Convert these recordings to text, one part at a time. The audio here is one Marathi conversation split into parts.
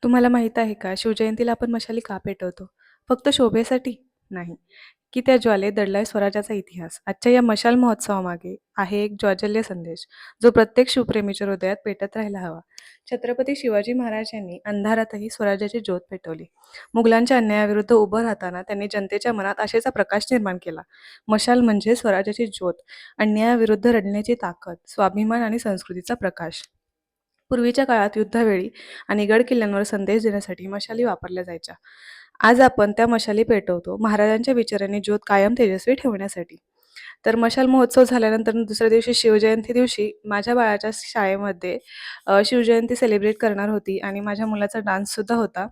तुम्हाला माहीत आहे का, शिवजयंतीला आपण मशाली का पेटवतो? फक्त शोभेसाठी? नाही. की त्या ज्वालेत दडलाय स्वराज्याचा इतिहास. आजच्या या मशाल महोत्सवामागे आहे एक ज्वाजल्य संदेश, जो प्रत्येक शिवप्रेमीच्या हृदयात पेटत राहायला हवा. छत्रपती शिवाजी महाराज यांनी अंधारातही स्वराज्याची ज्योत पेटवली. मुघलांच्या अन्यायाविरुद्ध उभं राहताना त्यांनी जनतेच्या मनात आशेचा प्रकाश निर्माण केला. मशाल म्हणजे स्वराज्याची ज्योत, अन्यायाविरुद्ध रडण्याची ताकद, स्वाभिमान आणि संस्कृतीचा प्रकाश. पूर्वीच्या काळात युद्धावेळी आणि गड किल्ल्यांवर संदेश देण्यासाठी मशाली वापरल्या जायच्या. आज आपण त्या मशाली पेटवतो महाराजांच्या विचारांनी ज्योत कायम तेजस्वी ठेवण्यासाठी. तर मशाल महोत्सव झाल्यानंतर दुसऱ्या दिवशी शिवजयंती दिवशी माझ्या बाळाच्या शाळेमध्ये शिवजयंती सेलिब्रेट करणार होती आणि माझ्या मुलाचा डान्ससुद्धा होता.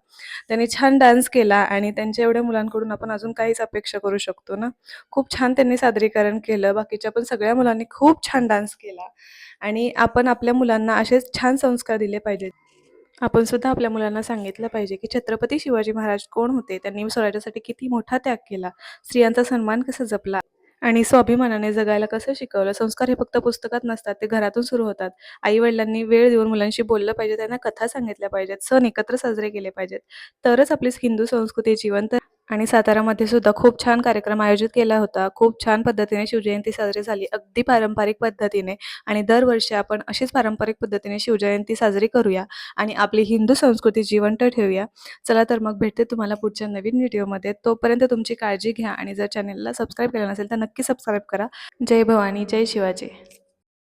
त्याने छान डान्स केला आणि त्यांच्या एवढ्या मुलांकडून आपण अजून काहीच अपेक्षा करू शकतो ना. खूप छान त्यांनी सादरीकरण केलं. बाकीच्या पण सगळ्या मुलांनी खूप छान डान्स केला आणि आपण आपल्या मुलांना असेच छान संस्कार दिले पाहिजेत. आपण सुद्धा आपल्या मुलांना सांगितलं पाहिजे, की छत्रपती शिवाजी महाराज कोण होते? त्यांनी स्वराज्यासाठी किती मोठा त्याग केला, स्त्रियांचा सन्मान कसा जपला आणि स्वाभिमानाने जगायला कसं शिकवलं. संस्कार हे फक्त पुस्तकात नसतात, ते घरातून सुरू होतात. आई-वडिलांनी वेळ देऊन मुलांशी बोललं पाहिजे, त्यांना कथा सांगितल्या पाहिजेत, सण एकत्र साजरे केले पाहिजेत. तरच आपली हिंदू संस्कृती जिवंत आणि सातारामध्ये सुद्धा खूप छान कार्यक्रम आयोजित केला होता. खूप छान पद्धतीने शिवजयंती साजरी झाली, अगदी पारंपरिक पद्धतीने आणि दरवर्षी आपण अशीच पारंपरिक पद्धतीने शिवजयंती साजरी करूया आणि आपली हिंदू संस्कृती जिवंत ठेवूया. चला तर मग भेटते तुम्हाला पुढच्या नवीन व्हिडिओमध्ये. तोपर्यंत तुमची काळजी घ्या आणि जर चॅनेलला सबस्क्राईब केलं नसेल तर नक्की सबस्क्राईब करा. जय भवानी, जय शिवाजी.